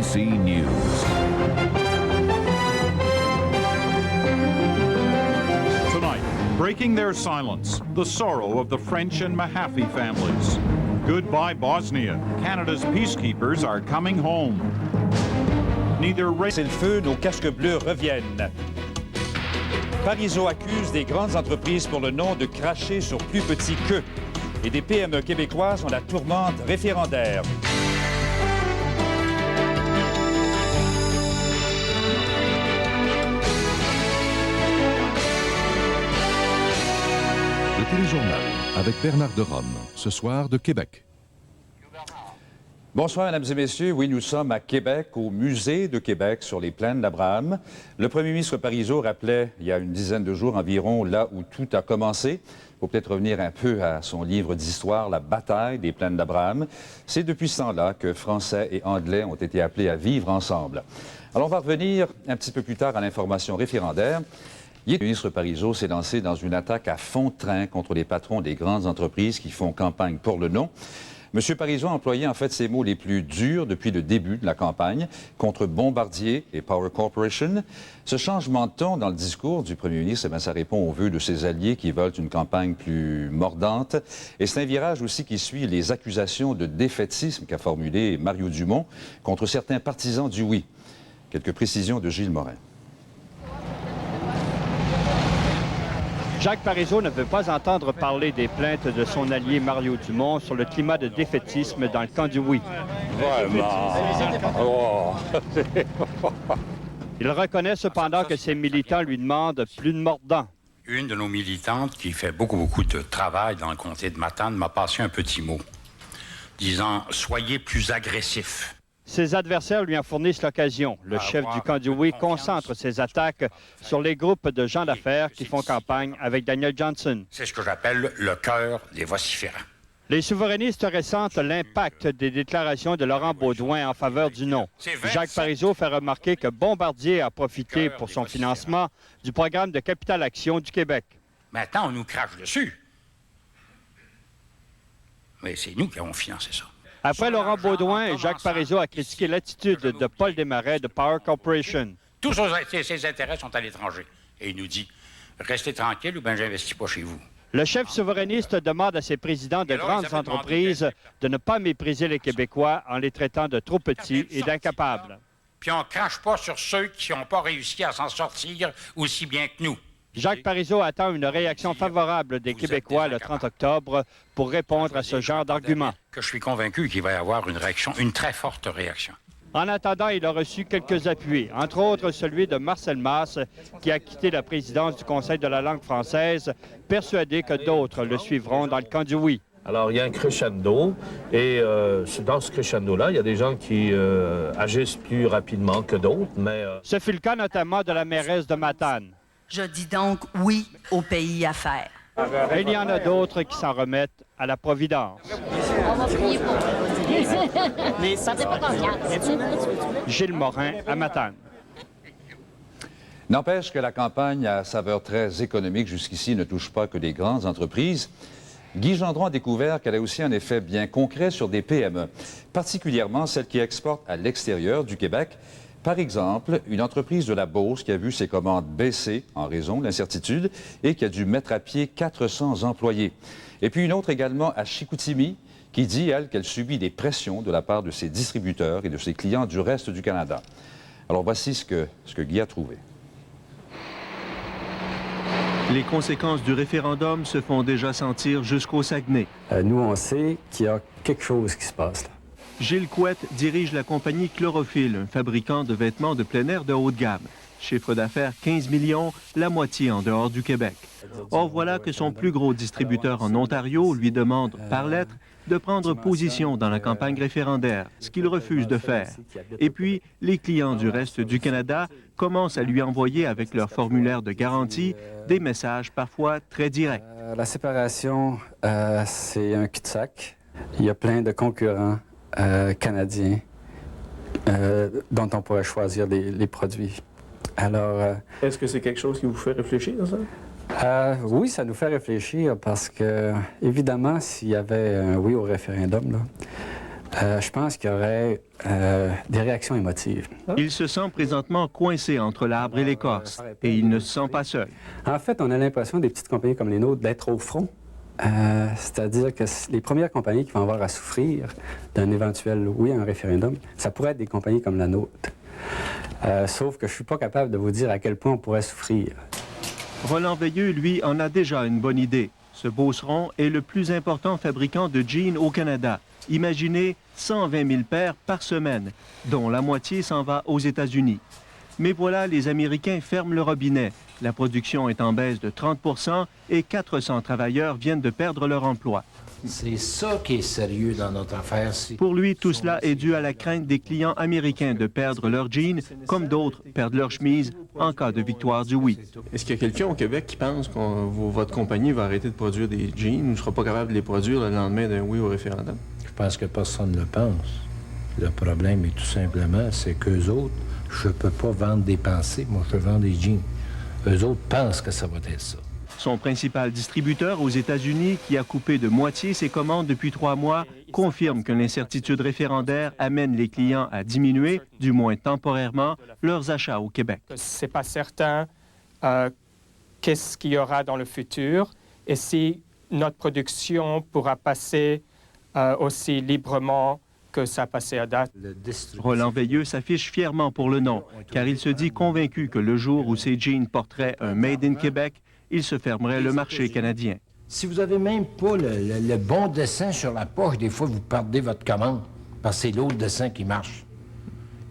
ABC News. Tonight, breaking their silence, the sorrow of the French and Mahaffey families. Goodbye, Bosnia. Canada's peacekeepers are coming home. C'est le feu, nos casques bleus reviennent. Parizeau accuse des grandes entreprises pour le nom de cracher sur plus petits qu'eux. Et des PME québécoises ont la tourmente référendaire. Le téléjournal avec Bernard de Rome, ce soir de Québec. Bonsoir, mesdames et messieurs. Oui, nous sommes à Québec, au Musée de Québec, sur les plaines d'Abraham. Le premier ministre Parizeau rappelait, il y a une dizaine de jours environ, là où tout a commencé. Il faut peut-être revenir un peu à son livre d'histoire, La bataille des plaines d'Abraham. C'est depuis ce temps-là que Français et Anglais ont été appelés à vivre ensemble. Alors, on va revenir un petit peu plus tard à l'information référendaire. Le ministre Parizeau s'est lancé dans une attaque à fond de train contre les patrons des grandes entreprises qui font campagne pour le non. M. Parizeau a employé en fait ses mots les plus durs depuis le début de la campagne contre Bombardier et Power Corporation. Ce changement de ton dans le discours du premier ministre, eh bien, ça répond aux vœux de ses alliés qui veulent une campagne plus mordante. Et c'est un virage aussi qui suit les accusations de défaitisme qu'a formulé Mario Dumont contre certains partisans du oui. Quelques précisions de Gilles Morin. Jacques Parizeau ne veut pas entendre parler des plaintes de son allié Mario Dumont sur le climat de défaitisme dans le camp du oui. Vraiment? Oh. Il reconnaît cependant que ses militants lui demandent plus de mordant. Une de nos militantes qui fait beaucoup de travail dans le comté de Matane m'a passé un petit mot disant « Soyez plus agressifs ». Ses adversaires lui en fournissent l'occasion. Le chef du camp du oui concentre ses attaques sur les groupes de gens d'affaires qui font campagne avec Daniel Johnson. C'est ce que j'appelle le cœur des vociférants. Les souverainistes ressentent l'impact des déclarations de Laurent Baudouin en faveur du non. Jacques Parizeau fait remarquer que Bombardier a profité pour son financement du programme de Capital Action du Québec. Maintenant, on nous crache dessus. Mais c'est nous qui avons financé ça. Après Laurent Baudouin, Jacques Parizeau a critiqué l'attitude de Paul Desmarais de Power Corporation. Tous ses intérêts sont à l'étranger. Et il nous dit, restez tranquille ou bien j'investis pas chez vous. Le chef souverainiste demande à ses présidents de grandes entreprises de ne pas mépriser les Québécois en les traitant de trop petits et d'incapables. Puis on crache pas sur ceux qui n'ont pas réussi à s'en sortir aussi bien que nous. Jacques Parizeau attend une réaction favorable des Québécois le 30 octobre pour répondre à ce genre d'argument. Que je suis convaincu qu'il va y avoir une réaction, une très forte réaction. En attendant, il a reçu quelques appuis, entre autres celui de Marcel Masse, qui a quitté la présidence du Conseil de la langue française, persuadé que d'autres le suivront dans le camp du oui. Alors, il y a un crescendo, et dans ce crescendo-là, il y a des gens qui agissent plus rapidement que d'autres, mais... Ce fut le cas notamment de la mairesse de Matane. Je dis donc oui au pays à faire. Et il y en a d'autres qui s'en remettent à la Providence. On va prier pour vous. Mais ça fait pas confiance. Gilles Morin à Matane. N'empêche que la campagne à saveur très économique jusqu'ici ne touche pas que les grandes entreprises. Guy Gendron a découvert qu'elle a aussi un effet bien concret sur des PME, particulièrement celles qui exportent à l'extérieur du Québec. Par exemple, une entreprise de la Beauce qui a vu ses commandes baisser en raison de l'incertitude et qui a dû mettre à pied 400 employés. Et puis une autre également à Chicoutimi qui dit, elle, qu'elle subit des pressions de la part de ses distributeurs et de ses clients du reste du Canada. Alors voici ce que Guy a trouvé. Les conséquences du référendum se font déjà sentir jusqu'au Saguenay. Nous, on sait qu'il y a quelque chose qui se passe là. Gilles Couette dirige la compagnie Chlorophylle, un fabricant de vêtements de plein air de haut de gamme. Chiffre d'affaires 15 millions, la moitié en dehors du Québec. Or, voilà que son plus gros distributeur en Ontario lui demande, par lettre, de prendre position dans la campagne référendaire, ce qu'il refuse de faire. Et puis, les clients du reste du Canada commencent à lui envoyer, avec leur formulaire de garantie, des messages parfois très directs. La séparation, c'est un cul-de-sac. Il y a plein de concurrents canadiens dont on pourrait choisir les produits. Alors... Est-ce que c'est quelque chose qui vous fait réfléchir, ça? Oui, ça nous fait réfléchir parce que, évidemment, s'il y avait un oui au référendum, là, Je pense qu'il y aurait des réactions émotives. Il se sent présentement coincé entre l'arbre et l'écorce et il ne se sent pas seul. En fait, on a l'impression des petites compagnies comme les nôtres d'être au front. C'est-à-dire que les premières compagnies qui vont avoir à souffrir d'un éventuel oui à un référendum, ça pourrait être des compagnies comme la nôtre. Sauf que je ne suis pas capable de vous dire à quel point on pourrait souffrir. Roland Veilleux, lui, en a déjà une bonne idée. Ce Beauceron est le plus important fabricant de jeans au Canada. Imaginez 120 000 paires par semaine, dont la moitié s'en va aux États-Unis. Mais voilà, les Américains ferment le robinet. La production est en baisse de 30 % et 400 travailleurs viennent de perdre leur emploi. C'est ça qui est sérieux dans notre affaire. Pour lui, tout cela est dû à la crainte des clients américains de perdre leurs jeans, comme d'autres perdent leurs chemises en cas de victoire du oui. Est-ce qu'il y a quelqu'un au Québec qui pense que votre compagnie va arrêter de produire des jeans ou ne sera pas capable de les produire le lendemain d'un oui au référendum? Je pense que personne ne le pense. Le problème est tout simplement, c'est qu'eux autres, je ne peux pas vendre des pensées. Moi, je vends des jeans. Eux autres pensent que ça va être ça. Son principal distributeur aux États-Unis, qui a coupé de moitié ses commandes depuis 3 mois, confirme que l'incertitude référendaire amène les clients à diminuer, du moins temporairement, leurs achats au Québec. C'est pas certain qu'est-ce qu'il y aura dans le futur et si notre production pourra passer aussi librement que ça a passé à date. Roland Veilleux s'affiche fièrement pour le nom, car il se dit convaincu que le jour où ses jeans porteraient un Made in Québec, il se fermerait le marché canadien. Si vous n'avez même pas le bon dessin sur la poche, des fois, vous perdez votre commande parce que c'est l'autre dessin qui marche.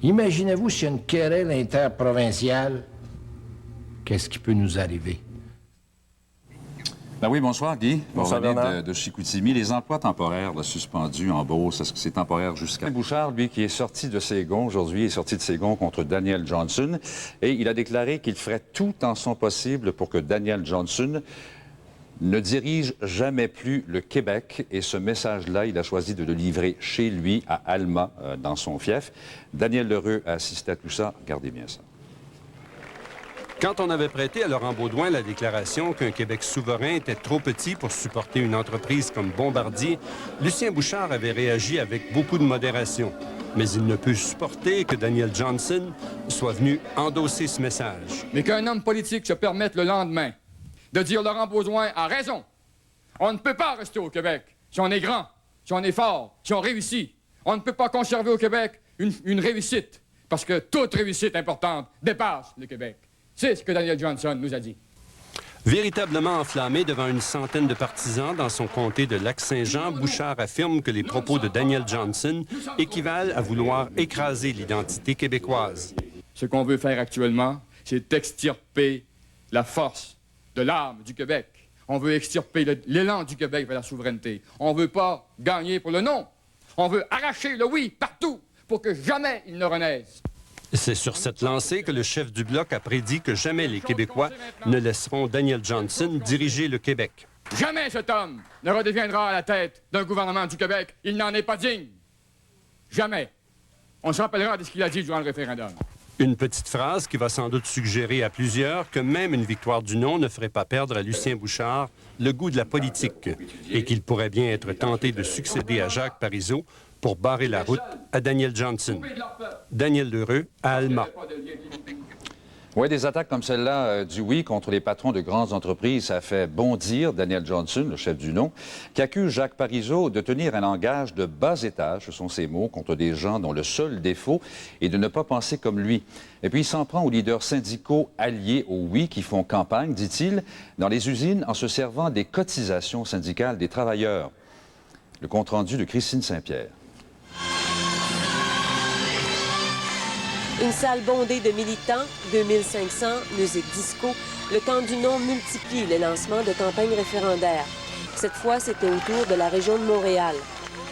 Imaginez-vous s'il y a une querelle interprovinciale, qu'est-ce qui peut nous arriver? Ben oui, bonsoir Guy. Bonsoir Bernard. De Chicoutimi. Les emplois temporaires là, suspendus en Beauce, est-ce que c'est temporaire jusqu'à... Bouchard, lui, qui est sorti de ses gonds aujourd'hui, est sorti de ses gonds contre Daniel Johnson et il a déclaré qu'il ferait tout en son possible pour que Daniel Johnson ne dirige jamais plus le Québec. Et ce message-là, il a choisi de le livrer chez lui, à Alma, dans son fief. Daniel Lheureux a assisté à tout ça. Regardez bien ça. Quand on avait prêté à Laurent Baudouin la déclaration qu'un Québec souverain était trop petit pour supporter une entreprise comme Bombardier, Lucien Bouchard avait réagi avec beaucoup de modération. Mais il ne peut supporter que Daniel Johnson soit venu endosser ce message. Mais qu'un homme politique se permette le lendemain de dire Laurent Baudouin a raison. On ne peut pas rester au Québec si on est grand, si on est fort, si on réussit. On ne peut pas conserver au Québec une réussite, parce que toute réussite importante dépasse le Québec. C'est ce que Daniel Johnson nous a dit. Véritablement enflammé devant une centaine de partisans dans son comté de Lac-Saint-Jean, Bouchard affirme que les propos de Daniel Johnson équivalent à vouloir écraser l'identité québécoise. Ce qu'on veut faire actuellement, c'est extirper la force de l'âme du Québec. On veut extirper l'élan du Québec vers la souveraineté. On ne veut pas gagner pour le non. On veut arracher le oui partout pour que jamais il ne renaisse. C'est sur cette lancée que le chef du Bloc a prédit que jamais les Québécois ne laisseront Daniel Johnson diriger le Québec. Jamais cet homme ne redeviendra à la tête d'un gouvernement du Québec. Il n'en est pas digne. Jamais. On se rappellera de ce qu'il a dit durant le référendum. Une petite phrase qui va sans doute suggérer à plusieurs que même une victoire du non ne ferait pas perdre à Lucien Bouchard le goût de la politique et qu'il pourrait bien être tenté de succéder à Jacques Parizeau pour barrer la route à Daniel Johnson. Daniel Lheureux, à Alma. Oui, des attaques comme celle-là du oui contre les patrons de grandes entreprises, ça fait bondir Daniel Johnson, le chef du non, qui accuse Jacques Parizeau de tenir un langage de bas étage, ce sont ses mots, contre des gens dont le seul défaut est de ne pas penser comme lui. Et puis il s'en prend aux leaders syndicaux alliés au oui qui font campagne, dit-il, dans les usines en se servant des cotisations syndicales des travailleurs. Le compte-rendu de Christine Saint-Pierre. Une salle bondée de militants, 2500, musique disco. Le camp du non multiplie les lancements de campagnes référendaires. Cette fois, c'était autour de la région de Montréal.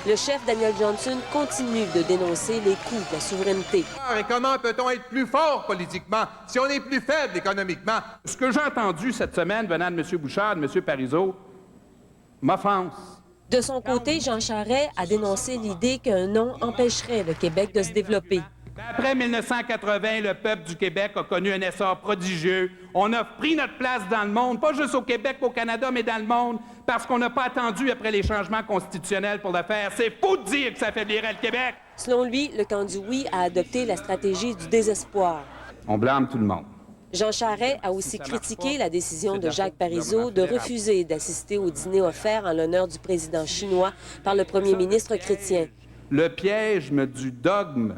Le chef Daniel Johnson continue de dénoncer les coûts de la souveraineté. Et comment peut-on être plus fort politiquement si on est plus faible économiquement? Ce que j'ai entendu cette semaine venant de M. Bouchard, de M. Parizeau, m'offense. De son côté, Jean Charest a dénoncé l'idée qu'un non empêcherait le Québec de se développer. Après 1980, le peuple du Québec a connu un essor prodigieux. On a pris notre place dans le monde, pas juste au Québec, au Canada, mais dans le monde, parce qu'on n'a pas attendu après les changements constitutionnels pour le faire. C'est faux de dire que ça affaiblirait le Québec. Selon lui, le camp du oui a adopté la stratégie du désespoir. On blâme tout le monde. Jean Charest a aussi critiqué la décision de Jacques Parizeau de refuser d'assister au dîner offert en l'honneur du président chinois par le premier ministre Chrétien. Le piège du dogme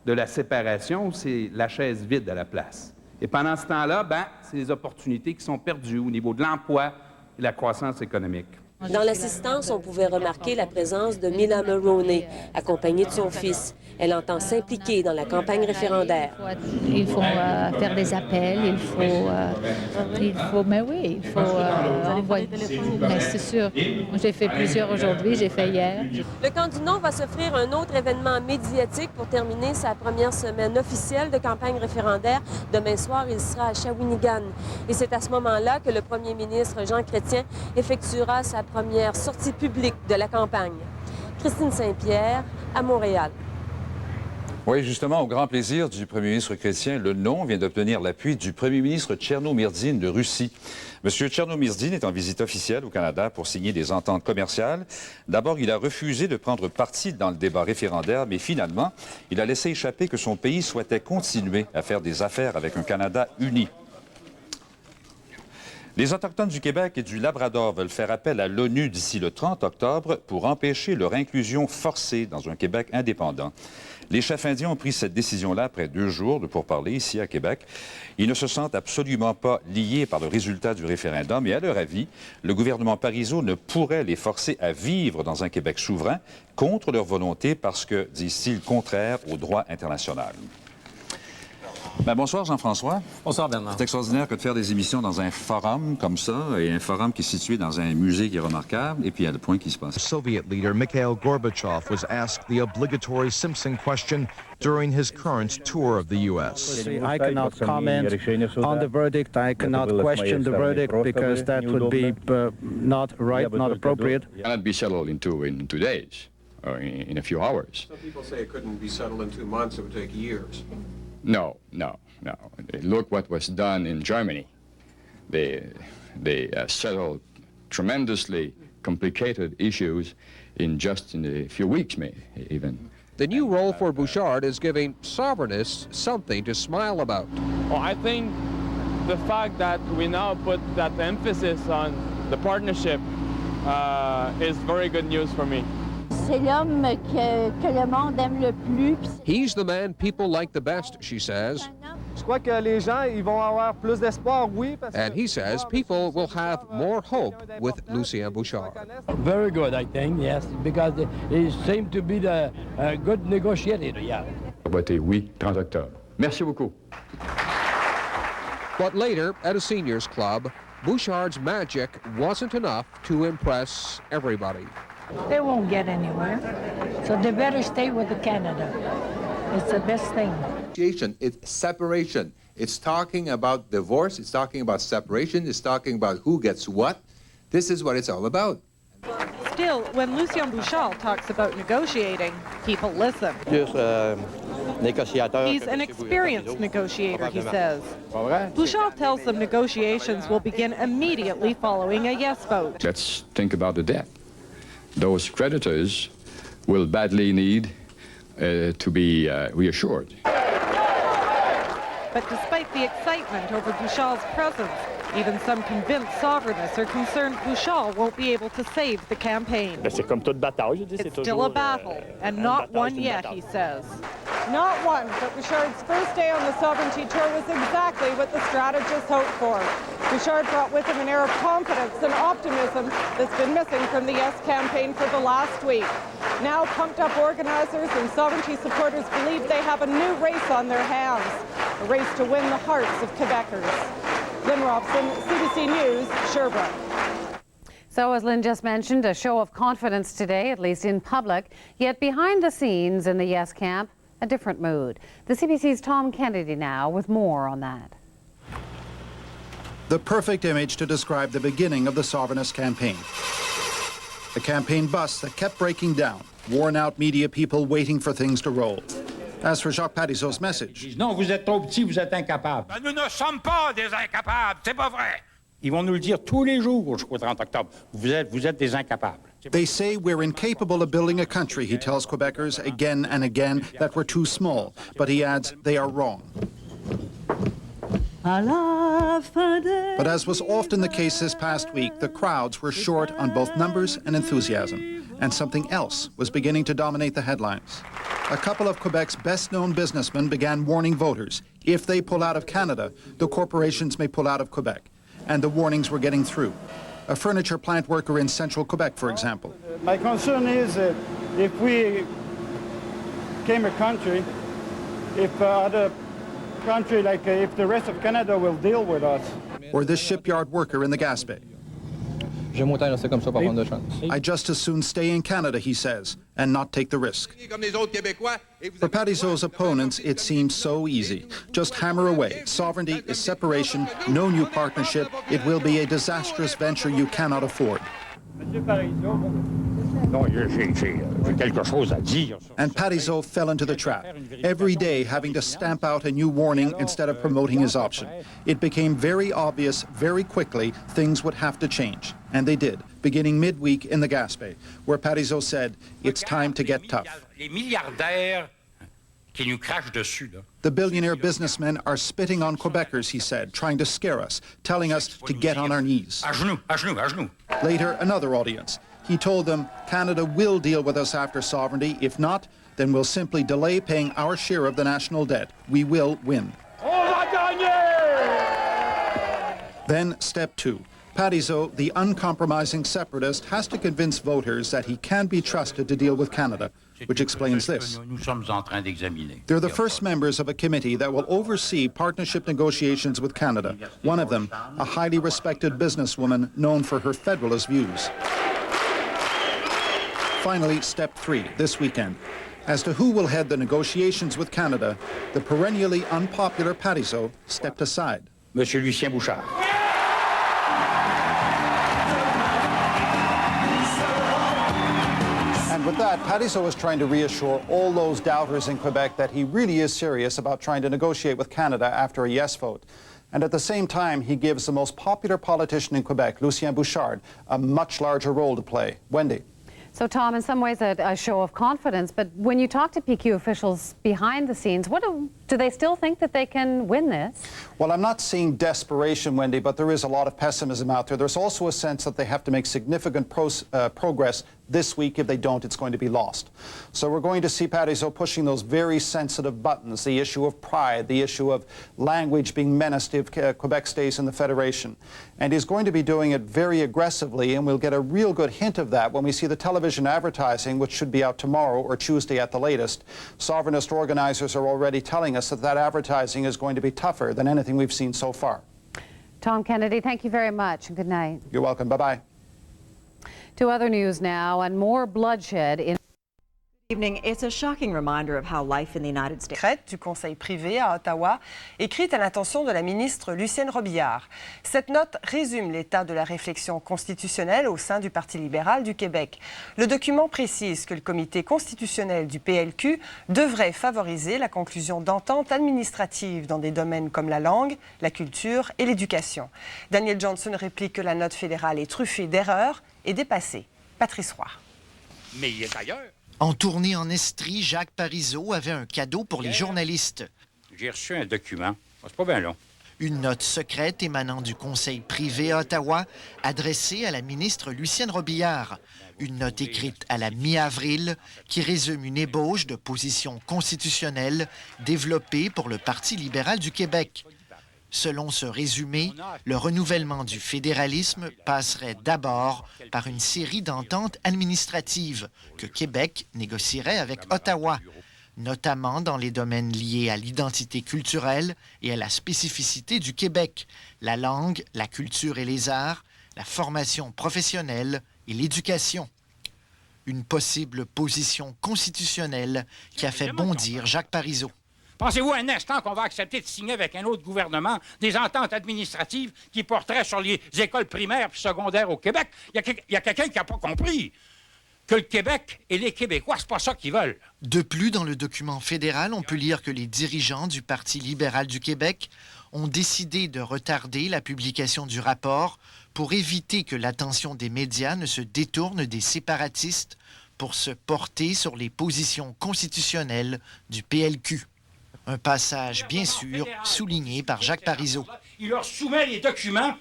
de la séparation, c'est la chaise vide à la place. Et pendant ce temps-là, c'est les opportunités qui sont perdues au niveau de l'emploi et de la croissance économique. Dans l'assistance, on pouvait remarquer la présence de Mila Mulroney, accompagnée de son fils. Elle entend s'impliquer dans la campagne référendaire. Il faut faire des appels, il faut, mais oui, il faut envoyer. Mais c'est sûr, j'ai fait plusieurs aujourd'hui, j'ai fait hier. Le camp du non va s'offrir un autre événement médiatique pour terminer sa première semaine officielle de campagne référendaire. Demain soir, il sera à Shawinigan. Et c'est à ce moment-là que le premier ministre Jean Chrétien effectuera sa première sortie publique de la campagne. Christine Saint-Pierre, à Montréal. Oui, justement, au grand plaisir du premier ministre Chrétien, le non vient d'obtenir l'appui du premier ministre Tchernomyrdine de Russie. Monsieur Tchernomyrdine est en visite officielle au Canada pour signer des ententes commerciales. D'abord, il a refusé de prendre parti dans le débat référendaire, mais finalement, il a laissé échapper que son pays souhaitait continuer à faire des affaires avec un Canada uni. Les Autochtones du Québec et du Labrador veulent faire appel à l'ONU d'ici le 30 octobre pour empêcher leur inclusion forcée dans un Québec indépendant. Les chefs indiens ont pris cette décision-là après 2 jours de pourparlers ici à Québec. Ils ne se sentent absolument pas liés par le résultat du référendum et à leur avis, le gouvernement Parizeau ne pourrait les forcer à vivre dans un Québec souverain contre leur volonté parce que, disent-ils, contraire au droit international. Bonsoir Jean-François. Bonsoir Bernard. C'est extraordinaire que de faire des émissions dans un forum comme ça, et un forum qui est situé dans un musée qui est remarquable, et puis à le point qui se passe. Soviet leader Mikhail Gorbachev was asked the obligatory Simpson question during his current tour of the U.S. I cannot comment on the verdict. I cannot question the verdict because that would be not right, not appropriate. It cannot be settled in two days, or in a few hours. Some people say it couldn't be settled in 2 months. It would take years. No. Look what was done in Germany. They settled tremendously complicated issues in a few weeks, maybe even. The new role for Bouchard is giving sovereignists something to smile about. Well, I think the fact that we now put that emphasis on the partnership is very good news for me. C'est l'homme que le monde aime le plus. He's the man people like the best, she says. Je crois que les gens ils vont avoir plus d'espoir, oui. And he says people will have more hope with Lucien Bouchard. Very good, I think, yes, because he seemed to be the good negotiator, yeah. Votez oui, 30 octobre. Merci beaucoup. But later, at a seniors club, Bouchard's magic wasn't enough to impress everybody. They won't get anywhere, so they better stay with Canada. It's the best thing. It's separation. It's talking about divorce. It's talking about separation. It's talking about who gets what. This is what it's all about. Still, when Lucien Bouchard talks about negotiating, people listen. He's an experienced negotiator, he says. Bouchard tells them negotiations will begin immediately following a yes vote. Let's think about the debt. Those creditors will badly need to be reassured. But despite the excitement over Bouchard's presence, even some convinced sovereignists are concerned Bouchard won't be able to save the campaign. It's still a battle, and not one yet, he says. Not one, but Bouchard's first day on the sovereignty tour was exactly what the strategists hoped for. Bouchard brought with him an air of confidence and optimism that's been missing from the Yes campaign for the last week. Now pumped-up organizers and sovereignty supporters believe they have a new race on their hands, a race to win the hearts of Quebecers. Lynn Robson, CBC News, Sherbrooke. So, as Lynn just mentioned, a show of confidence today, at least in public, yet behind the scenes in the Yes camp, a different mood. The CBC's Tom Kennedy now with more on that. The perfect image to describe the beginning of the Sovereignist campaign. The campaign bus that kept breaking down, worn-out media people waiting for things to roll. As for Jacques Parizeau's message, non, vous êtes trop petit, vous êtes incapable. Ben, nous ne sommes pas des incapables, c'est pas vrai. Ils vont nous le dire tous les jours jusqu'au 30 octobre. Vous êtes des incapables. they say we're incapable of building a country, he tells Quebecers again and again, that we're too small. But he adds they are wrong. But as was often the case this past week, the crowds were short on both numbers and enthusiasm. And something else was beginning to dominate the headlines. A couple of Quebec's best-known businessmen began warning voters, if they pull out of Canada, the corporations may pull out of Quebec. And the warnings were getting through. A furniture plant worker in central Quebec, for example. My concern is if we became a country, if other country, like if the rest of Canada will deal with us. Or this shipyard worker in the Gaspé. I just as soon stay in Canada, he says, and not take the risk. For Parizeau's opponents, it seems so easy. Just hammer away. Sovereignty is separation, no new partnership. It will be a disastrous venture you cannot afford. And Parizeau fell into the trap, every day having to stamp out a new warning instead of promoting his option. It became very obvious very quickly things would have to change. And they did, beginning midweek in the Gaspé, where Parizeau said, it's time to get tough. The billionaire businessmen are spitting on Quebecers, he said, trying to scare us, telling us to get on our knees. Later, another audience. He told them Canada will deal with us after sovereignty. If not, then we'll simply delay paying our share of the national debt. We will win. Then step two. Parizeau, the uncompromising separatist, has to convince voters that he can be trusted to deal with Canada, which explains this. They're the first members of a committee that will oversee partnership negotiations with Canada. One of them, a highly respected businesswoman known for her federalist views. Finally, step three, this weekend. As to who will head the negotiations with Canada, the perennially unpopular Parizeau stepped aside. Monsieur Lucien Bouchard. And with that, Parizeau is trying to reassure all those doubters in Quebec that he really is serious about trying to negotiate with Canada after a yes vote. And at the same time, he gives the most popular politician in Quebec, Lucien Bouchard, a much larger role to play. Wendy. So, Tom, in some ways a show of confidence, but when you talk to PQ officials behind the scenes, do they still think that they can win this? Well, I'm not seeing desperation, Wendy, but there is a lot of pessimism out there. There's also a sense that they have to make significant progress this week. If they don't, it's going to be lost. So we're going to see Parizeau pushing those very sensitive buttons, the issue of pride, the issue of language being menaced if Quebec stays in the Federation. And he's going to be doing it very aggressively, and we'll get a real good hint of that when we see the television advertising, which should be out tomorrow or Tuesday at the latest. Sovereignist organizers are already telling us that that advertising is going to be tougher than anything we've seen so far. Tom Kennedy, thank you very much, and good night. You're welcome. Bye-bye. To other news now, and more bloodshed in... Evening. It's a shocking reminder of how life in the United States. Du Conseil privé à Ottawa, écrite à l'intention de la ministre Lucienne Robillard. Cette note résume l'état de la réflexion constitutionnelle au sein du Parti libéral du Québec. Le document précise que le comité constitutionnel du PLQ devrait favoriser la conclusion d'ententes administratives dans des domaines comme la langue, la culture et l'éducation. Daniel Johnson réplique que la note fédérale est truffée d'erreurs et dépassée. Patrice Roy. Mais d'ailleurs... En tournée en Estrie, Jacques Parizeau avait un cadeau pour les journalistes. J'ai reçu un document. C'est pas bien long. Une note secrète émanant du Conseil privé à Ottawa, adressée à la ministre Lucienne Robillard. Une note écrite à la mi-avril qui résume une ébauche de position constitutionnelle développée pour le Parti libéral du Québec. Selon ce résumé, le renouvellement du fédéralisme passerait d'abord par une série d'ententes administratives que Québec négocierait avec Ottawa, notamment dans les domaines liés à l'identité culturelle et à la spécificité du Québec, la langue, la culture et les arts, la formation professionnelle et l'éducation. Une possible position constitutionnelle qui a fait bondir Jacques Parizeau. Pensez-vous un instant qu'on va accepter de signer avec un autre gouvernement des ententes administratives qui porteraient sur les écoles primaires et secondaires au Québec? Il y a quelqu'un qui n'a pas compris. que le Québec et les Québécois. C'est pas ça qu'ils veulent. De plus, dans le document fédéral, on peut lire que les dirigeants du Parti libéral du Québec ont décidé de retarder la publication du rapport pour éviter que l'attention des médias ne se détourne des séparatistes pour se porter sur les positions constitutionnelles du PLQ. Un passage, bien sûr, souligné par Jacques Parizeau. Il leur soumet les documents,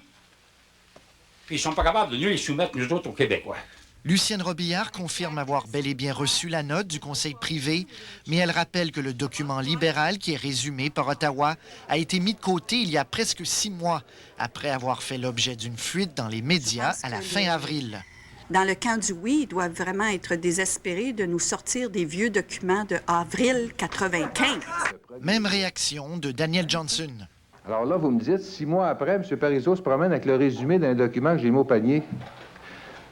puis ils sont pas capables de nous les soumettre, nous autres, aux Québécois. Lucienne Robillard confirme avoir bel et bien reçu la note du conseil privé, mais elle rappelle que le document libéral qui est résumé par Ottawa a été mis de côté il y a presque 6 mois, après avoir fait l'objet d'une fuite dans les médias à la fin avril. Dans le camp du oui, ils doivent vraiment être désespérés de nous sortir des vieux documents de avril 95. Même réaction de Daniel Johnson. Alors là, vous me dites, 6 mois après, M. Parizeau se promène avec le résumé d'un document que j'ai mis au panier.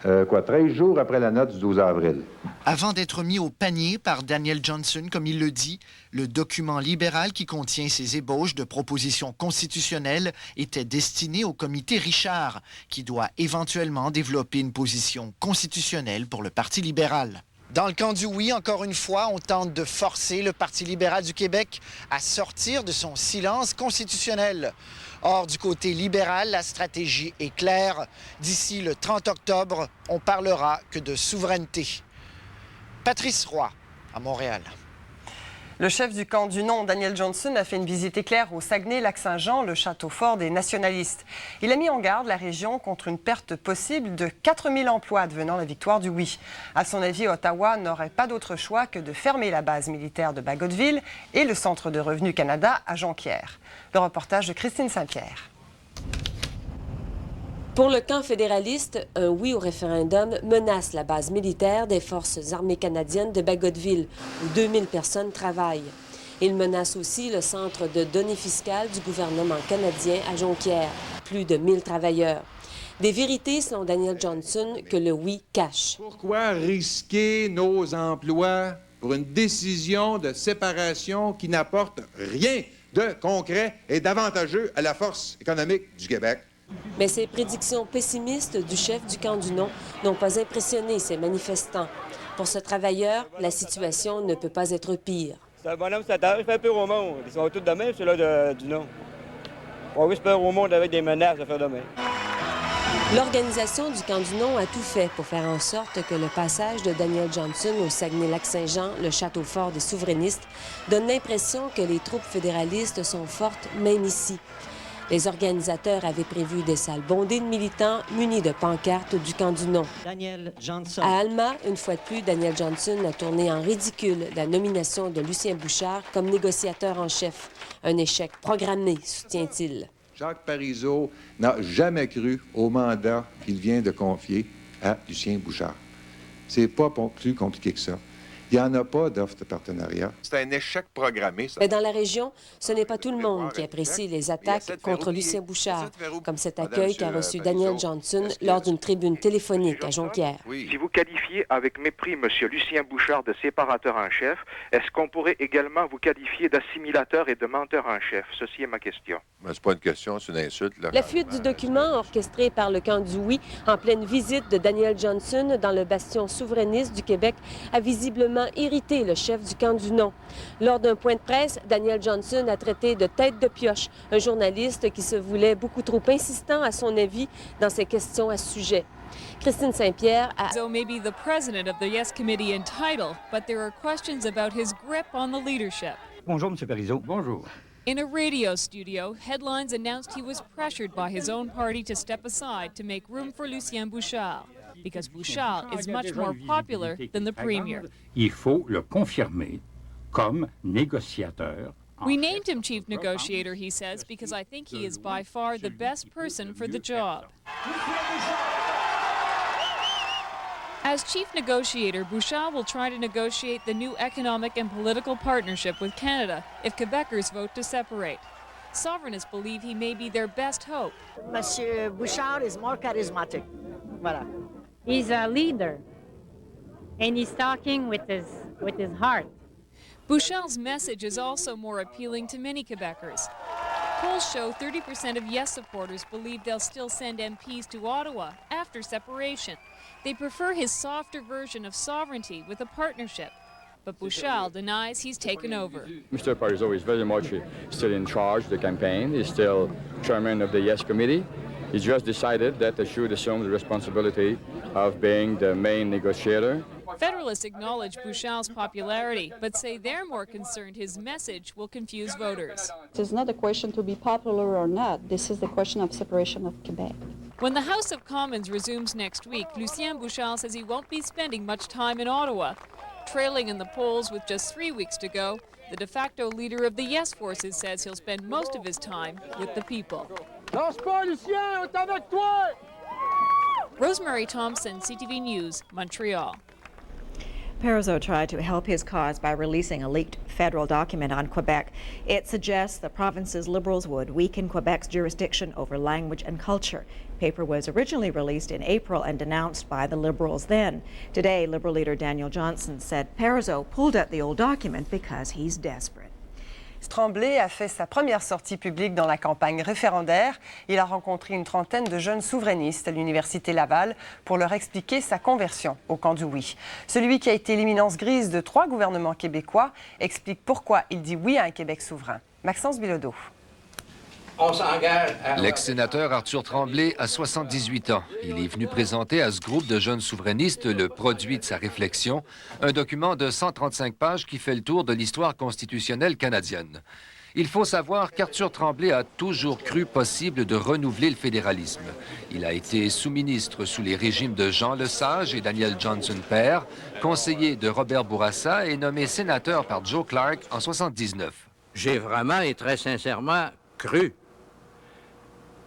13 jours après la note du 12 avril. Avant d'être mis au panier par Daniel Johnson, comme il le dit, le document libéral qui contient ces ébauches de propositions constitutionnelles était destiné au comité Richard, qui doit éventuellement développer une position constitutionnelle pour le Parti libéral. Dans le camp du oui, encore une fois, on tente de forcer le Parti libéral du Québec à sortir de son silence constitutionnel. Or, du côté libéral, la stratégie est claire. D'ici le 30 octobre, on parlera que de souveraineté. Patrice Roy, à Montréal. Le chef du camp du non, Daniel Johnson, a fait une visite éclair au Saguenay-Lac-Saint-Jean, le château fort des nationalistes. Il a mis en garde la région contre une perte possible de 4000 emplois devenant la victoire du oui. À son avis, Ottawa n'aurait pas d'autre choix que de fermer la base militaire de Bagotville et le Centre de Revenu Canada à Jonquière. Le reportage de Christine Saint-Pierre. Pour le camp fédéraliste, un oui au référendum menace la base militaire des Forces armées canadiennes de Bagotville, où 2000 personnes travaillent. Il menace aussi le centre de données fiscales du gouvernement canadien à Jonquière, plus de 1000 travailleurs. Des vérités, selon Daniel Johnson, que le oui cache. Pourquoi risquer nos emplois pour une décision de séparation qui n'apporte rien de concret et d'avantageux à la force économique du Québec? Mais ces prédictions pessimistes du chef du camp du non n'ont pas impressionné ces manifestants. Pour ce travailleur, la situation ne peut pas être pire. C'est un bonhomme satellite, il fait peur au monde. Ils sont tous de même, ceux-là du non. On risque peur au monde avec des menaces de faire demain. L'organisation du camp du non a tout fait pour faire en sorte que le passage de Daniel Johnson au Saguenay-Lac-Saint-Jean, le château fort des souverainistes, donne l'impression que les troupes fédéralistes sont fortes même ici. Les organisateurs avaient prévu des salles bondées de militants munis de pancartes du camp du non. Daniel Johnson. À Alma, une fois de plus, Daniel Johnson a tourné en ridicule la nomination de Lucien Bouchard comme négociateur en chef. Un échec programmé, soutient-il. Jacques Parizeau n'a jamais cru au mandat qu'il vient de confier à Lucien Bouchard. C'est pas plus compliqué que ça. Il n'y en a pas d'offre de partenariat. C'est un échec programmé. Ça. Mais dans la région, ce n'est pas tout le monde qui apprécie les attaques contre Lucien Bouchard, comme cet accueil qu'a reçu Daniel Johnson lors d'une tribune téléphonique à Jonquière. Si vous qualifiez avec mépris M. Lucien Bouchard de séparateur en chef, est-ce qu'on pourrait également vous qualifier d'assimilateur et de menteur en chef? Ceci est ma question. C'est pas une question, c'est une insulte. Là. La fuite du document, orchestrée par le camp du oui, en pleine visite de Daniel Johnson dans le bastion souverainiste du Québec, a visiblement irrité le chef du camp du non. Lors d'un point de presse, Daniel Johnson a traité de tête de pioche un journaliste qui se voulait beaucoup trop insistant à son avis dans ses questions à ce sujet. Christine Saint-Pierre a... So maybe the president of the Yes Committee in title, but there are questions about his grip on the leadership. Bonjour, M. Parizeau. Bonjour. In a radio studio, headlines announced he was pressured by his own party to step aside to make room for Lucien Bouchard, because Bouchard is much more popular than the premier. Il faut le confirmer comme négociateur. We named him chief negotiator, he says, because I think he is by far the best person for the job. As chief negotiator, Bouchard will try to negotiate the new economic and political partnership with Canada if Quebecers vote to separate. Sovereignists believe he may be their best hope. Monsieur Bouchard is more charismatic. Voilà. He's a leader, and he's talking with his heart. Bouchard's message is also more appealing to many Quebecers. Polls show 30% of Yes supporters believe they'll still send MPs to Ottawa after separation. They prefer his softer version of sovereignty with a partnership. But Bouchard denies he's taken over. Mr. Parizeau is very much still in charge of the campaign. He's still chairman of the Yes Committee. He just decided that he should assume the responsibility of being the main negotiator. Federalists acknowledge Bouchard's popularity, but say they're more concerned his message will confuse voters. It's not a question to be popular or not. This is the question of separation of Quebec. When the House of Commons resumes next week, Lucien Bouchard says he won't be spending much time in Ottawa. Trailing in the polls with just 3 weeks to go, the de facto leader of the Yes forces says he'll spend most of his time with the people. Rosemary Thompson, CTV News, Montreal. Parizeau tried to help his cause by releasing a leaked federal document on Quebec. It suggests the province's Liberals would weaken Quebec's jurisdiction over language and culture. The paper was originally released in April and denounced by the Liberals then. Today, Liberal leader Daniel Johnson said Parizeau pulled out the old document because he's desperate. Tremblay a fait sa première sortie publique dans la campagne référendaire. Il a rencontré une trentaine de jeunes souverainistes à l'Université Laval pour leur expliquer sa conversion au camp du oui. Celui qui a été l'éminence grise de 3 gouvernements québécois explique pourquoi il dit oui à un Québec souverain. Maxence Bilodeau. L'ex-sénateur Arthur Tremblay a 78 ans. Il est venu présenter à ce groupe de jeunes souverainistes le produit de sa réflexion, un document de 135 pages qui fait le tour de l'histoire constitutionnelle canadienne. Il faut savoir qu'Arthur Tremblay a toujours cru possible de renouveler le fédéralisme. Il a été sous-ministre sous les régimes de Jean Lesage et Daniel Johnson père, conseiller de Robert Bourassa et nommé sénateur par Joe Clark en 1979. J'ai vraiment et très sincèrement cru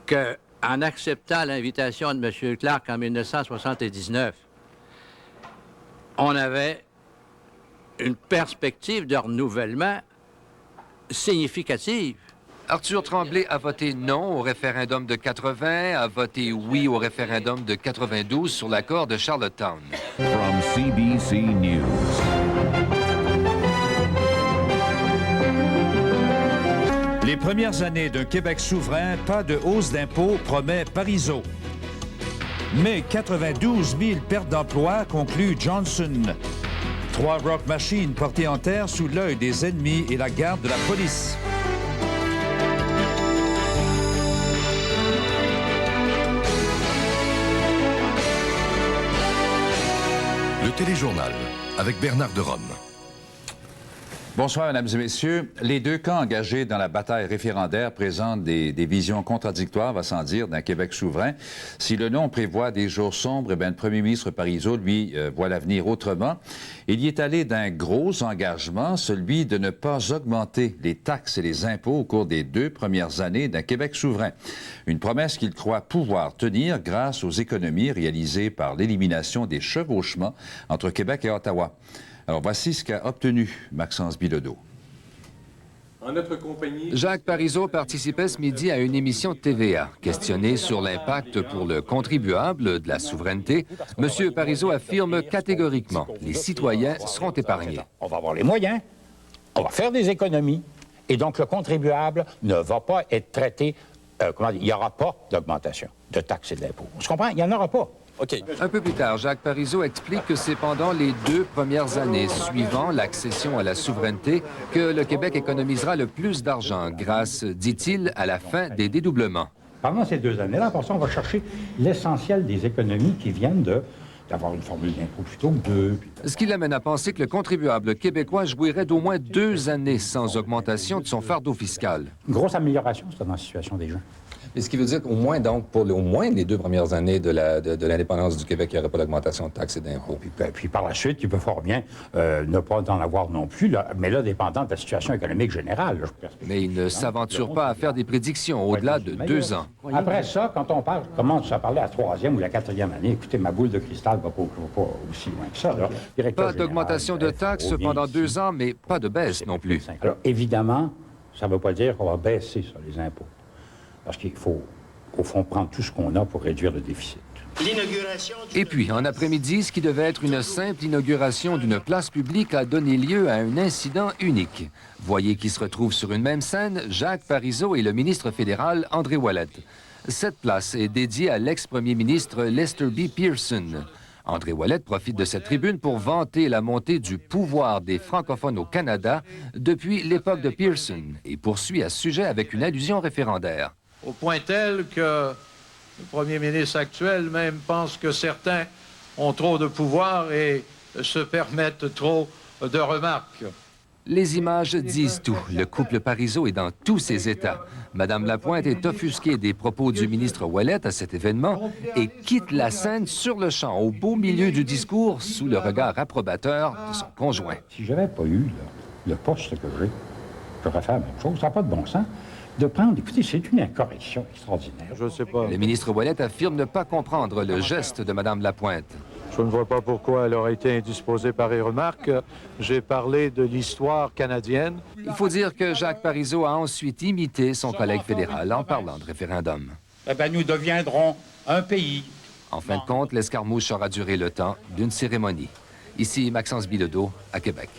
qu'en acceptant l'invitation de M. Clark en 1979, on avait une perspective de renouvellement significative. Arthur Tremblay a voté non au référendum de 80, a voté oui au référendum de 92 sur l'accord de Charlottetown. From CBC News. Les premières années d'un Québec souverain, pas de hausse d'impôts, promet Parizeau. Mais 92 000 pertes d'emplois, conclut Johnson. 3 Rock Machines portées en terre sous l'œil des ennemis et la garde de la police. Le téléjournal avec Bernard de Rome. Bonsoir, mesdames et messieurs. Les deux camps engagés dans la bataille référendaire présentent des visions contradictoires, va sans dire, d'un Québec souverain. Si le nom prévoit des jours sombres, eh bien, le premier ministre Parizeau, lui, voit l'avenir autrement. Il y est allé d'un gros engagement, celui de ne pas augmenter les taxes et les impôts au cours des 2 premières années d'un Québec souverain. Une promesse qu'il croit pouvoir tenir grâce aux économies réalisées par l'élimination des chevauchements entre Québec et Ottawa. Alors, voici ce qu'a obtenu Maxence Bilodeau. En notre compagnie, Jacques Parizeau participait ce midi à une émission de TVA. Questionné sur l'impact pour le contribuable de la souveraineté, M. Parizeau affirme catégoriquement que les citoyens seront épargnés. On va avoir les moyens, on va faire des économies, et donc le contribuable ne va pas être traité, il n'y aura pas d'augmentation de taxes et d'impôts. On se comprend? Il n'y en aura pas. Okay. Un peu plus tard, Jacques Parizeau explique que c'est pendant les 2 premières années suivant l'accession à la souveraineté que le Québec économisera le plus d'argent grâce, dit-il, à la fin des dédoublements. Pendant ces 2 années-là, pour ça, on va chercher l'essentiel des économies qui viennent d'avoir une formule d'impôt plutôt que 2. Ce qui l'amène à penser que le contribuable québécois jouirait d'au moins 2 années sans augmentation de son fardeau fiscal. Une grosse amélioration, c'est dans la situation des gens. Et ce qui veut dire qu'au moins, donc, pour au moins les 2 premières années de l'indépendance du Québec, il n'y aurait pas d'augmentation de taxes et d'impôts. Puis par la suite, il peut fort bien ne pas en avoir non plus, là, mais là, dépendant de la situation économique générale. Là, mais il ne s'aventure pas à faire des prédictions au-delà de 2 ans. Après ça, quand on commence à parler à la 3e ou la 4e année, écoutez, ma boule de cristal ne va pas aussi loin que ça. Là. Pas d'augmentation de taxes pendant 2 ans, mais pas de baisse non plus. Alors, évidemment, ça ne veut pas dire qu'on va baisser ça, les impôts. Parce qu'il faut, au fond, prendre tout ce qu'on a pour réduire le déficit. Et puis, en après-midi, ce qui devait être une simple inauguration d'une place publique a donné lieu à un incident unique. Voyez qui se retrouvent sur une même scène, Jacques Parizeau et le ministre fédéral André Ouellet. Cette place est dédiée à l'ex-premier ministre Lester B. Pearson. André Ouellet profite de cette tribune pour vanter la montée du pouvoir des francophones au Canada depuis l'époque de Pearson et poursuit à ce sujet avec une allusion référendaire. Au point tel que le premier ministre actuel même pense que certains ont trop de pouvoir et se permettent trop de remarques. Les images disent tout. Le couple Parizeau est dans tous ses états. Madame Lapointe est offusquée des propos du ministre Ouellet à cet événement et quitte la scène sur le champ, au beau milieu du discours, sous le regard approbateur de son conjoint. Si j'avais pas eu le poste que j'ai, j'aurais fait la même chose. Ça n'a pas de bon sens de prendre... Écoutez, c'est une incorrection extraordinaire. Je ne sais pas. Le ministre Ouellet affirme ne pas comprendre le geste de Madame Lapointe. Je ne vois pas pourquoi elle aurait été indisposée par les remarques. J'ai parlé de l'histoire canadienne. Il faut dire que Jacques Parizeau a ensuite imité son collègue fédéral en parlant de référendum. Eh bien, nous deviendrons un pays. En fin de compte, l'escarmouche aura duré le temps d'une cérémonie. Ici, Maxence Bilodeau, à Québec.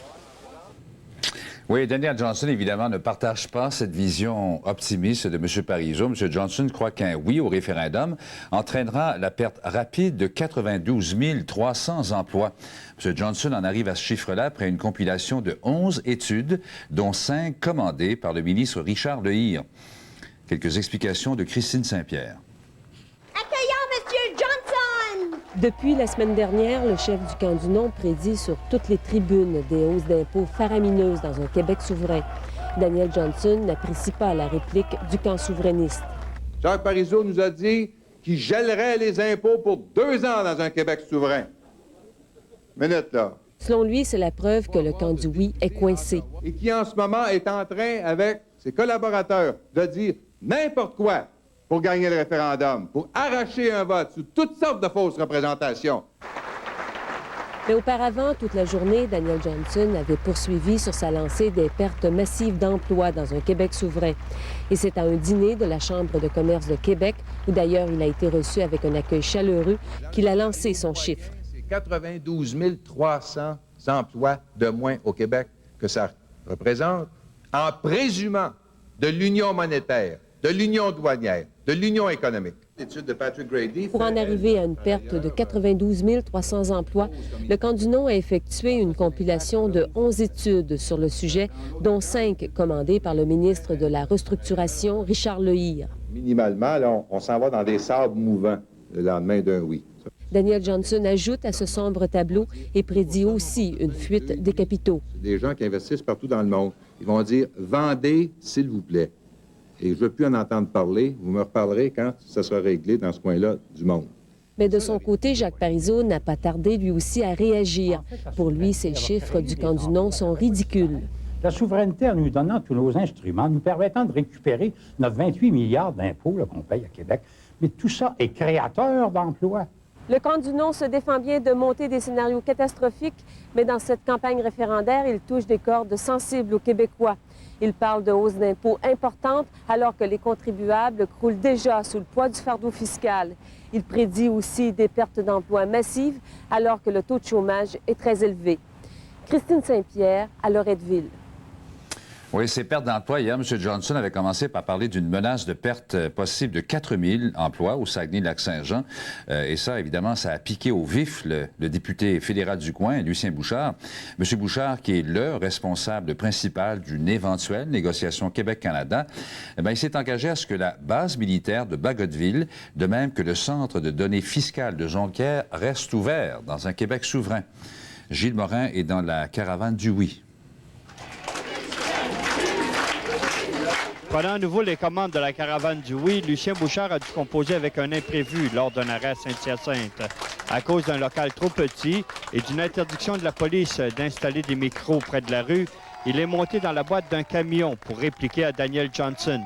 Oui, Daniel Johnson, évidemment, ne partage pas cette vision optimiste de M. Parizeau. M. Johnson croit qu'un oui au référendum entraînera la perte rapide de 92 300 emplois. M. Johnson en arrive à ce chiffre-là après une compilation de 11 études, dont 5 commandées par le ministre Richard Lehir. Quelques explications de Christine Saint-Pierre. Accueillons M. Johnson! Depuis la semaine dernière, le chef du camp du non prédit sur toutes les tribunes des hausses d'impôts faramineuses dans un Québec souverain. Daniel Johnson n'apprécie pas la réplique du camp souverainiste. Jacques Parizeau nous a dit qu'il gèlerait les impôts pour 2 ans dans un Québec souverain. Minute, là. Selon lui, c'est la preuve que le camp du oui est coincé. Et qui, en ce moment, est en train, avec ses collaborateurs, de dire n'importe quoi pour gagner le référendum, pour arracher un vote sous toutes sortes de fausses représentations. Mais auparavant, toute la journée, Daniel Johnson avait poursuivi sur sa lancée des pertes massives d'emplois dans un Québec souverain. Et c'est à un dîner de la Chambre de commerce de Québec, où d'ailleurs il a été reçu avec un accueil chaleureux, qu'il a lancé son chiffre. C'est 92 300 emplois de moins au Québec que ça représente, en présumant de l'union monétaire, de l'union douanière, de l'union économique. L'étude de Patrick Grady. Pour en arriver à une perte de 92 300 emplois, le camp du non a effectué une compilation de 11 études sur le sujet, dont 5 commandées par le ministre de la Restructuration, Richard Lehir. Minimalement, là, on s'en va dans des sables mouvants le lendemain d'un oui. Daniel Johnson ajoute à ce sombre tableau et prédit aussi une fuite des capitaux. C'est des gens qui investissent partout dans le monde. Ils vont dire « Vendez, s'il vous plaît ». Et je ne veux plus en entendre parler. Vous me reparlerez quand ça sera réglé dans ce coin-là du monde. Mais de son côté, Jacques Parizeau n'a pas tardé lui aussi à réagir. Pour lui, ces chiffres du camp du non sont ridicules. La souveraineté, en nous donnant tous nos instruments, nous permettant de récupérer notre 28 milliards d'impôts qu'on paye à Québec, mais tout ça est créateur d'emplois. Le camp du non se défend bien de monter des scénarios catastrophiques, mais dans cette campagne référendaire, il touche des cordes sensibles aux Québécois. Il parle de hausses d'impôts importantes alors que les contribuables croulent déjà sous le poids du fardeau fiscal. Il prédit aussi des pertes d'emplois massives alors que le taux de chômage est très élevé. Christine Saint-Pierre à Loretteville. Oui, ces pertes d'emplois, hier, M. Johnson avait commencé par parler d'une menace de perte possible de 4 000 emplois au Saguenay-Lac-Saint-Jean. Et ça, évidemment, ça a piqué au vif le député fédéral du coin, Lucien Bouchard. M. Bouchard, qui est le responsable principal d'une éventuelle négociation Québec-Canada, il s'est engagé à ce que la base militaire de Bagotville, de même que le centre de données fiscales de Jonquière, reste ouvert dans un Québec souverain. Gilles Morin est dans la caravane du oui. Prenant à nouveau les commandes de la caravane du oui, Lucien Bouchard a dû composer avec un imprévu lors d'un arrêt à Saint-Hyacinthe. À cause d'un local trop petit et d'une interdiction de la police d'installer des micros près de la rue, il est monté dans la boîte d'un camion pour répliquer à Daniel Johnson.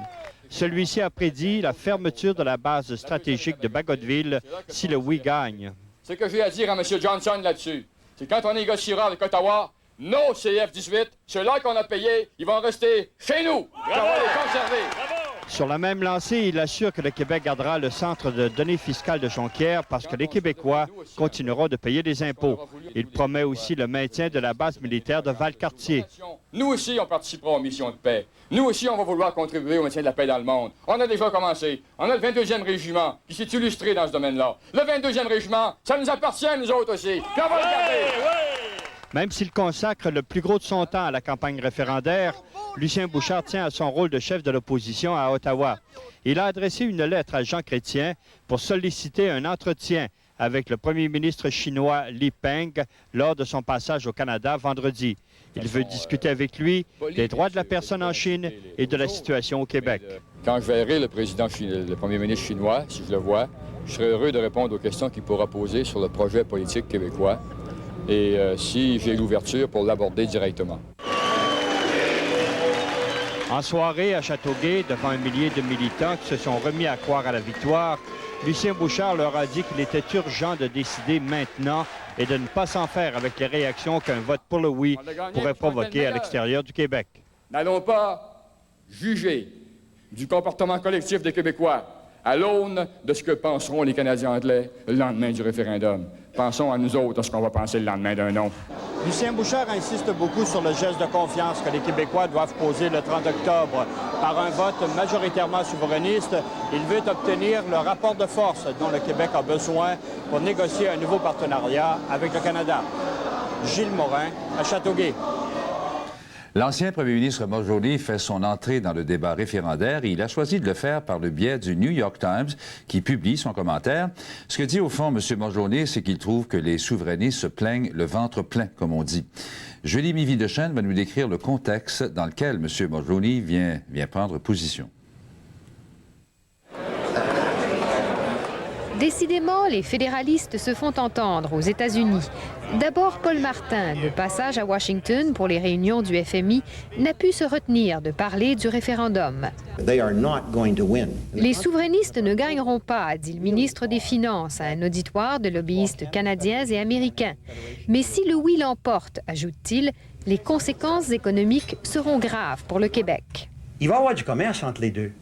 Celui-ci a prédit la fermeture de la base stratégique de Bagotville si le oui gagne. Ce que j'ai à dire à M. Johnson là-dessus, c'est quand on négociera avec Ottawa, nos CF-18, ceux-là qu'on a payés, ils vont rester chez nous. On va les conserver. Sur la même lancée, il assure que le Québec gardera le centre de données fiscales de Jonquière parce que les Québécois continueront de payer des impôts. Il promet aussi le maintien de la base militaire de Valcartier. Nous aussi, on participera aux missions de paix. Nous aussi, on va vouloir contribuer au maintien de la paix dans le monde. On a déjà commencé. On a le 22e régiment qui s'est illustré dans ce domaine-là. Le 22e régiment, ça nous appartient, nous autres aussi. Puis on va le garder. Même s'il consacre le plus gros de son temps à la campagne référendaire, Lucien Bouchard tient à son rôle de chef de l'opposition à Ottawa. Il a adressé une lettre à Jean Chrétien pour solliciter un entretien avec le premier ministre chinois Li Peng lors de son passage au Canada vendredi. Il veut discuter avec lui des droits de la personne en Chine et de la situation au Québec. Quand je verrai le premier ministre chinois, si je le vois, je serai heureux de répondre aux questions qu'il pourra poser sur le projet politique québécois et si j'ai l'ouverture pour l'aborder directement. En soirée à Châteauguay, devant un millier de militants qui se sont remis à croire à la victoire, Lucien Bouchard leur a dit qu'il était urgent de décider maintenant et de ne pas s'en faire avec les réactions qu'un vote pour le oui pourrait provoquer à l'extérieur du Québec. N'allons pas juger du comportement collectif des Québécois à l'aune de ce que penseront les Canadiens anglais le lendemain du référendum. Pensons à nous autres, à ce qu'on va penser le lendemain d'un non. Lucien Bouchard insiste beaucoup sur le geste de confiance que les Québécois doivent poser le 30 octobre. Par un vote majoritairement souverainiste, il veut obtenir le rapport de force dont le Québec a besoin pour négocier un nouveau partenariat avec le Canada. Gilles Morin, à Châteauguay. L'ancien premier ministre Mulroney fait son entrée dans le débat référendaire et il a choisi de le faire par le biais du New York Times qui publie son commentaire. Ce que dit au fond M. Mulroney, c'est qu'il trouve que les souverainistes se plaignent le ventre plein, comme on dit. Julie Miville-Dechaine va nous décrire le contexte dans lequel M. Mulroney vient prendre position. Décidément, les fédéralistes se font entendre aux États-Unis. D'abord, Paul Martin, de passage à Washington pour les réunions du FMI, n'a pu se retenir de parler du référendum. Les souverainistes ne gagneront pas, dit le ministre des Finances à un auditoire de lobbyistes canadiens et américains. Mais si le oui l'emporte, ajoute-t-il, les conséquences économiques seront graves pour le Québec. Il va y avoir du commerce entre les deux.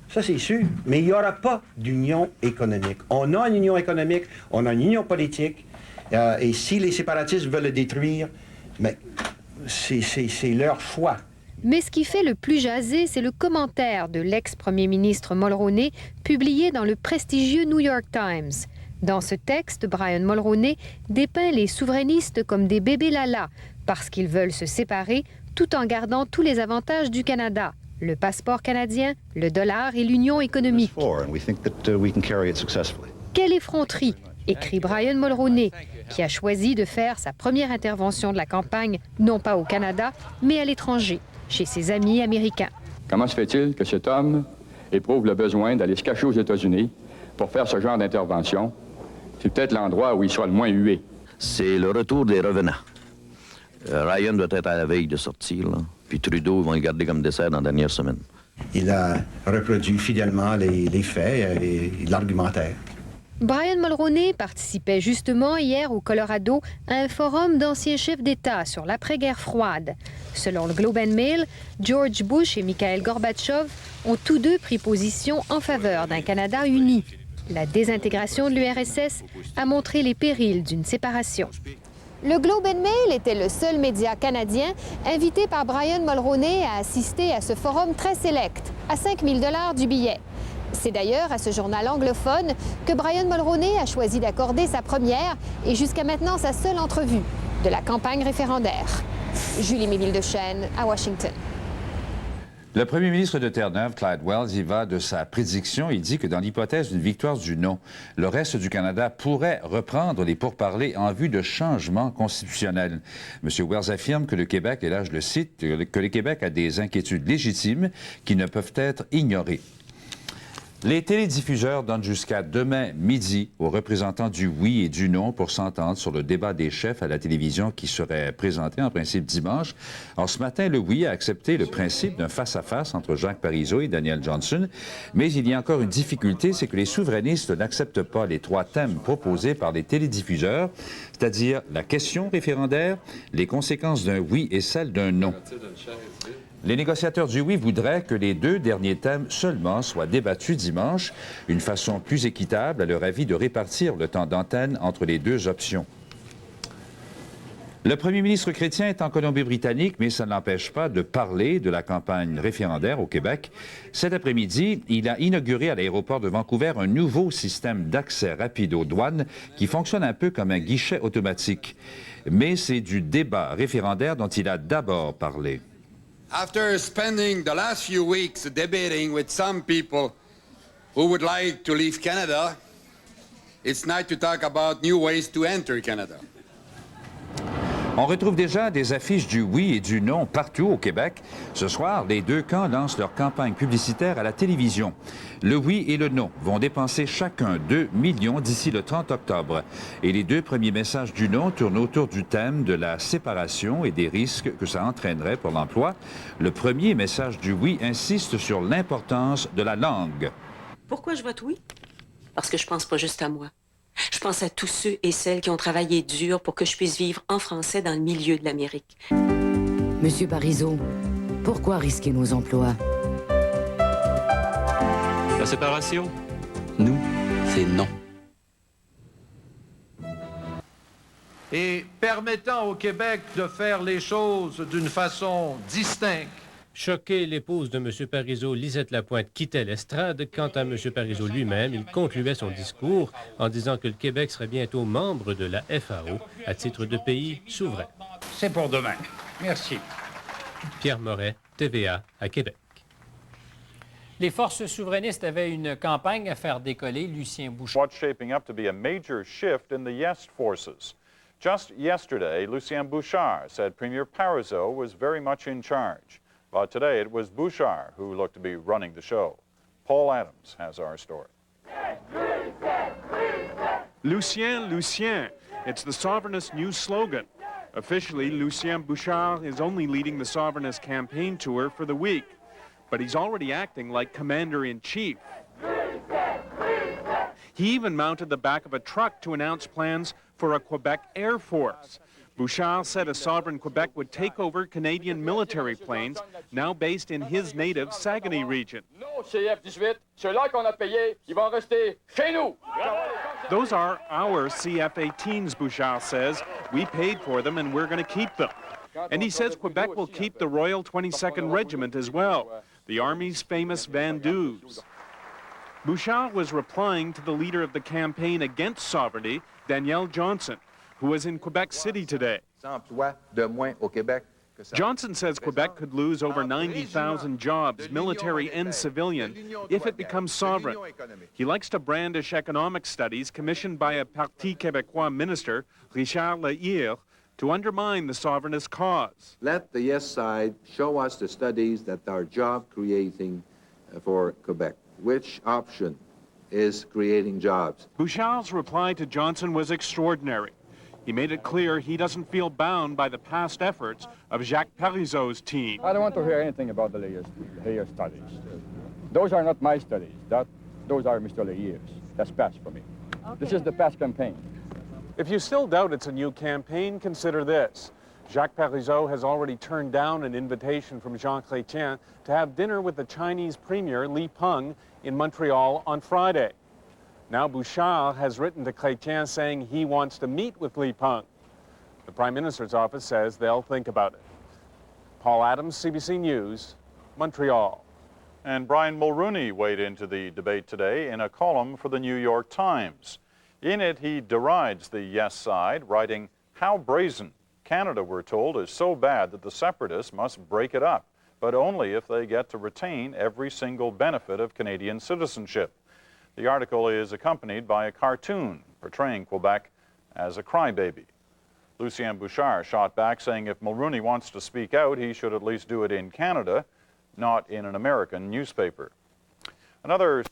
Ça, c'est sûr. Mais il n'y aura pas d'union économique. On a une union économique, on a une union politique. Et si les séparatistes veulent le détruire, mais c'est leur choix. Mais ce qui fait le plus jaser, c'est le commentaire de l'ex-premier ministre Mulroney publié dans le prestigieux New York Times. Dans ce texte, Brian Mulroney dépeint les souverainistes comme des bébés Lala parce qu'ils veulent se séparer tout en gardant tous les avantages du Canada. Le passeport canadien, le dollar et l'union économique. Quelle effronterie, écrit Brian Mulroney, qui a choisi de faire sa première intervention de la campagne, non pas au Canada, mais à l'étranger, chez ses amis américains. Comment se fait-il que cet homme éprouve le besoin d'aller se cacher aux États-Unis pour faire ce genre d'intervention? C'est peut-être l'endroit où il sera le moins hué. C'est le retour des revenants. Ryan doit être à la veille de sortir, là. Puis Trudeau va le garder comme dessert dans la dernière semaine. Il a reproduit fidèlement les faits et l'argumentaire. Brian Mulroney participait justement hier au Colorado à un forum d'anciens chefs d'État sur l'après-guerre froide. Selon le Globe and Mail, George Bush et Mikhail Gorbatchev ont tous deux pris position en faveur d'un Canada uni. La désintégration de l'URSS a montré les périls d'une séparation. Le Globe and Mail était le seul média canadien invité par Brian Mulroney à assister à ce forum très sélect, à 5 000 $ du billet. C'est d'ailleurs à ce journal anglophone que Brian Mulroney a choisi d'accorder sa première et jusqu'à maintenant sa seule entrevue de la campagne référendaire. Julie Miville-Dechaine à Washington. Le premier ministre de Terre-Neuve, Clyde Wells, y va de sa prédiction. Il dit que dans l'hypothèse d'une victoire du non, le reste du Canada pourrait reprendre les pourparlers en vue de changements constitutionnels. M. Wells affirme que le Québec, et là je le cite, que le Québec a des inquiétudes légitimes qui ne peuvent être ignorées. Les télédiffuseurs donnent jusqu'à demain midi aux représentants du oui et du non pour s'entendre sur le débat des chefs à la télévision qui serait présenté en principe dimanche. Alors, ce matin, le oui a accepté le principe d'un face-à-face entre Jacques Parizeau et Daniel Johnson. Mais il y a encore une difficulté, c'est que les souverainistes n'acceptent pas les trois thèmes proposés par les télédiffuseurs, c'est-à-dire la question référendaire, les conséquences d'un oui et celles d'un non. Les négociateurs du oui voudraient que les 2 derniers thèmes seulement soient débattus dimanche, une façon plus équitable, à leur avis, de répartir le temps d'antenne entre les 2 options. Le premier ministre chrétien est en Colombie-Britannique, mais ça ne l'empêche pas de parler de la campagne référendaire au Québec. Cet après-midi, il a inauguré à l'aéroport de Vancouver un nouveau système d'accès rapide aux douanes qui fonctionne un peu comme un guichet automatique. Mais c'est du débat référendaire dont il a d'abord parlé. After spending the last few weeks debating with some people who would like to leave Canada, it's nice to talk about new ways to enter Canada. On retrouve déjà des affiches du oui et du non partout au Québec. Ce soir, les 2 camps lancent leur campagne publicitaire à la télévision. Le oui et le non vont dépenser chacun 2 millions d'ici le 30 octobre. Et les 2 premiers messages du non tournent autour du thème de la séparation et des risques que ça entraînerait pour l'emploi. Le premier message du oui insiste sur l'importance de la langue. Pourquoi je vote oui? Parce que je pense pas juste à moi. Je pense à tous ceux et celles qui ont travaillé dur pour que je puisse vivre en français dans le milieu de l'Amérique. Monsieur Parizeau, pourquoi risquer nos emplois? La séparation? Nous, c'est non. Et permettant au Québec de faire les choses d'une façon distincte. Choquée, l'épouse de M. Parizeau, Lisette Lapointe, quittait l'estrade. Quant à M. Parizeau lui-même, il concluait son discours en disant que le Québec serait bientôt membre de la FAO à titre de pays souverain. C'est pour demain. Merci. Pierre Moret, TVA, à Québec. Les forces souverainistes avaient une campagne à faire décoller Lucien Bouchard. What's shaping up to be a major shift in the Yes forces. Just yesterday, Lucien Bouchard said Premier Parizeau was very much in charge. But today it was Bouchard who looked to be running the show. Paul Adams has our story. Lucien, Lucien. It's the Sovereignist new slogan. Officially, Lucien Bouchard is only leading the Sovereignist campaign tour for the week. But he's already acting like commander-in-chief. He even mounted the back of a truck to announce plans for a Quebec Air Force. Bouchard said a sovereign Quebec would take over Canadian military planes now based in his native Saguenay region. Nos CF-18, ceux-là qu'on a payés, ils vont rester chez nous. Those are our CF-18s, Bouchard says. We paid for them and we're going to keep them. And he says Quebec will keep the Royal 22nd Regiment as well, the Army's famous Vandus. Bouchard was replying to the leader of the campaign against sovereignty, Danielle Johnson, who was in Quebec City today. Johnson says Quebec could lose over 90,000 jobs, military and civilian, if it becomes sovereign. He likes to brandish economic studies commissioned by a Parti Québécois minister, Richard Lahire, to undermine the sovereignist cause. Let the yes side show us the studies that are job creating for Quebec. Which option is creating jobs? Bouchard's reply to Johnson was extraordinary. He made it clear he doesn't feel bound by the past efforts of Jacques Parizeau's team. I don't want to hear anything about the Lahire studies. Those are not my studies. Those are Mr. Lahire's. That's past for me. Okay. This is the past campaign. If you still doubt it's a new campaign, consider this. Jacques Parizeau has already turned down an invitation from Jean Chrétien to have dinner with the Chinese Premier Li Peng in Montreal on Friday. Now Bouchard has written to Chrétien saying he wants to meet with Li Peng. The Prime Minister's office says they'll think about it. Paul Adams, CBC News, Montreal. And Brian Mulroney weighed into the debate today in a column for the New York Times. In it, he derides the yes side, writing, "How brazen. Canada, we're told, is so bad that the separatists must break it up, but only if they get to retain every single benefit of Canadian citizenship." The article is accompanied by a cartoon portraying Quebec as a crybaby. Lucien Bouchard shot back saying if Mulroney wants to speak out, he should at least do it in Canada, not in an American newspaper. Another